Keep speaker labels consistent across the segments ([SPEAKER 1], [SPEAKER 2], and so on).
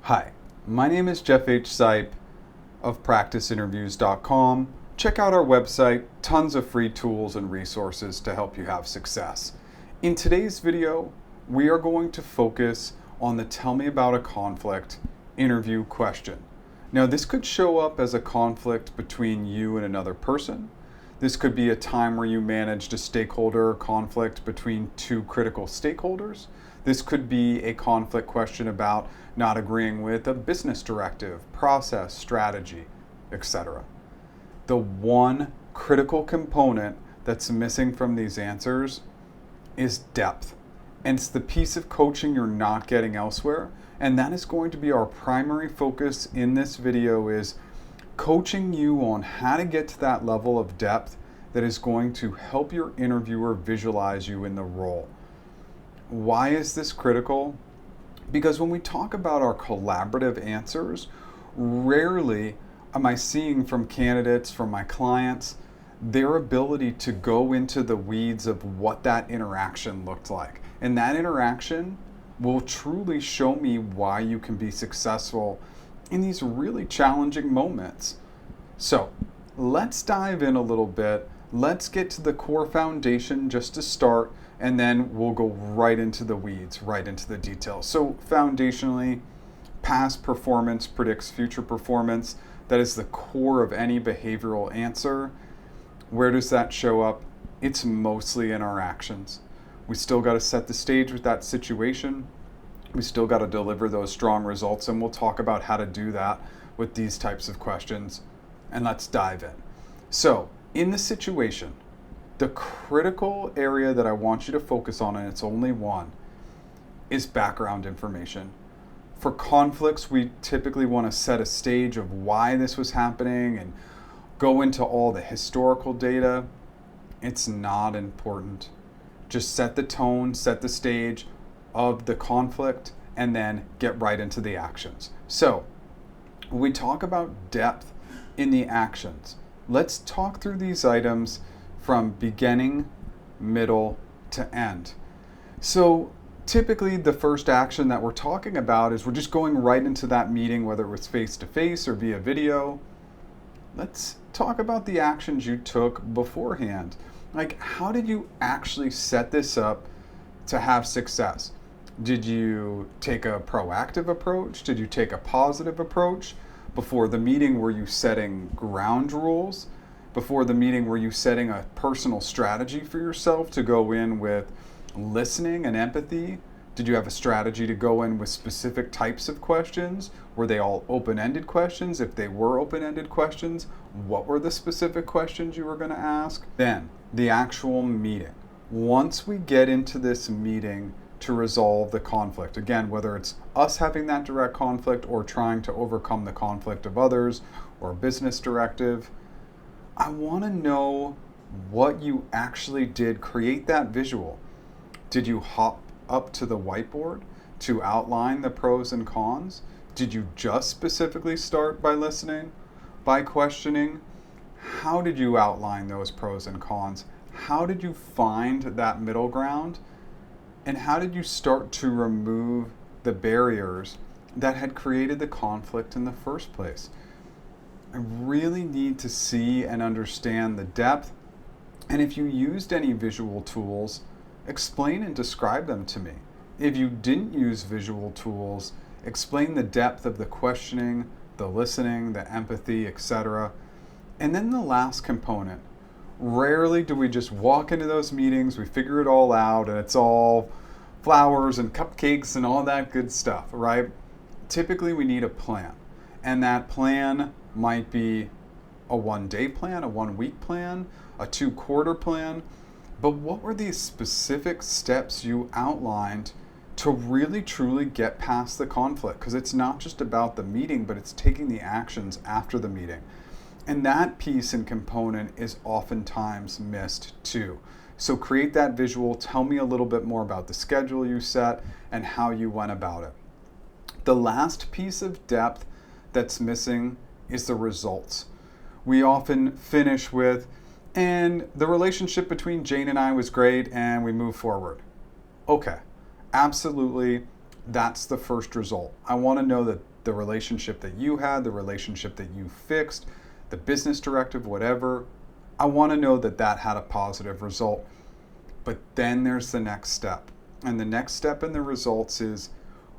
[SPEAKER 1] Hi, my name is Jeff H. Sipe of PracticeInterviews.com. Check out our website, tons of free tools and resources to help you have success. In today's video, we are going to focus on the Tell Me About a Conflict interview question. Now, this could show up as a conflict between you and another person. This could be a time where you managed a stakeholder conflict between two critical stakeholders. This could be a conflict question about not agreeing with a business directive, process, strategy, etc. The one critical component that's missing from these answers is depth. And it's the piece of coaching you're not getting elsewhere. And that is going to be our primary focus in this video, is coaching you on how to get to that level of depth that is going to help your interviewer visualize you in the role. Why is this critical? Because when we talk about our collaborative answers, rarely am I seeing from candidates, from my clients, their ability to go into the weeds of what that interaction looked like. And that interaction will truly show me why you can be successful in these really challenging moments. So let's dive in a little bit. Let's get to the core foundation just to start, and then we'll go right into the weeds, right into the details. So foundationally, past performance predicts future performance. That is the core of any behavioral answer. Where does that show up? It's mostly in our actions. We still got to set the stage with that situation. We still got to deliver those strong results, and we'll talk about how to do that with these types of questions. And let's dive in. So, in the situation, the critical area that I want you to focus on, and it's only one, is background information. For conflicts, we typically want to set a stage of why this was happening and go into all the historical data. It's not important. Just set the tone, set the stage of the conflict, and then get right into the actions. So, when we talk about depth in the actions, let's talk through these items from beginning, middle, to end. So typically the first action that we're talking about is we're just going right into that meeting, whether it was face-to-face or via video. Let's talk about the actions you took beforehand. Like, how did you actually set this up to have success? Did you take a proactive approach? Did you take a positive approach? Before the meeting, were you setting ground rules? Before the meeting, were you setting a personal strategy for yourself to go in with listening and empathy? Did you have a strategy to go in with specific types of questions? Were they all open-ended questions? If they were open-ended questions, what were the specific questions you were going to ask? Then, the actual meeting. Once we get into this meeting to resolve the conflict, again, whether it's us having that direct conflict or trying to overcome the conflict of others or a business directive, I want to know what you actually did. Create that visual. Did you hop up to the whiteboard to outline the pros and cons? Did you just specifically start by listening, by questioning? How did you outline those pros and cons? How did you find that middle ground? And how did you start to remove the barriers that had created the conflict in the first place? I really need to see and understand the depth. And if you used any visual tools, explain and describe them to me. If you didn't use visual tools, explain the depth of the questioning, the listening, the empathy, etc. And then the last component. Rarely do we just walk into those meetings, we figure it all out, and it's all flowers and cupcakes and all that good stuff, right? Typically we need a plan. And that plan might be a 1-day plan, a 1-week plan, a 2-quarter plan. But what were these specific steps you outlined to really truly get past the conflict? Because it's not just about the meeting, but it's taking the actions after the meeting. And that piece and component is oftentimes missed too. So create that visual. Tell me a little bit more about the schedule you set and how you went about it. The last piece of depth that's missing is the results. We often finish with, and the relationship between Jane and I was great and we move forward. Okay, absolutely. That's the first result. I want to know that the relationship that you had, the relationship that you fixed, the business directive, whatever, I want to know that that had a positive result. But then there's the next step. And the next step in the results is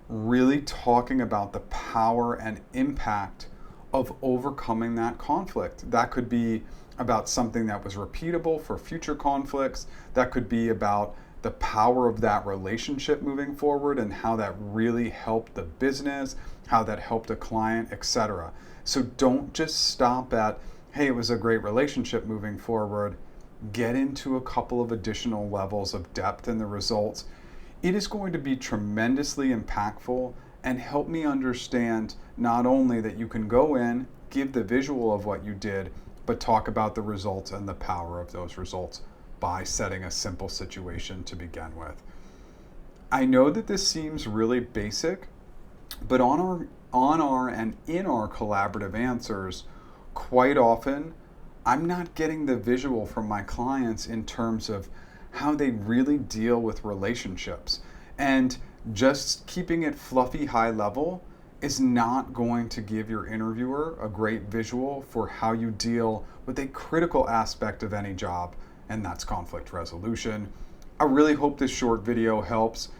[SPEAKER 1] really talking about the power and impact of overcoming that conflict. That could be about something that was repeatable for future conflicts. That could be about the power of that relationship moving forward and how that really helped the business, how that helped a client, etc. So don't just stop at, hey, it was a great relationship moving forward. Get into a couple of additional levels of depth in the results. It is going to be tremendously impactful and help me understand not only that you can go in, give the visual of what you did, but talk about the results and the power of those results by setting a simple situation to begin with. I know that this seems really basic, but on our and in our collaborative answers, quite often I'm not getting the visual from my clients in terms of how they really deal with relationships. And just keeping it fluffy high level is not going to give your interviewer a great visual for how you deal with a critical aspect of any job, and that's conflict resolution. I really hope this short video helps.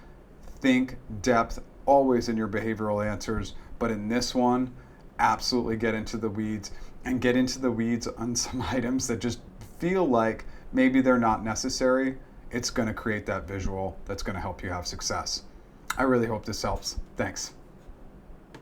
[SPEAKER 1] Think depth always in your behavioral answers, but in this one, absolutely get into the weeds, and get into the weeds on some items that just feel like maybe they're not necessary. It's going to create that visual that's going to help you have success. I really hope this helps. Thanks.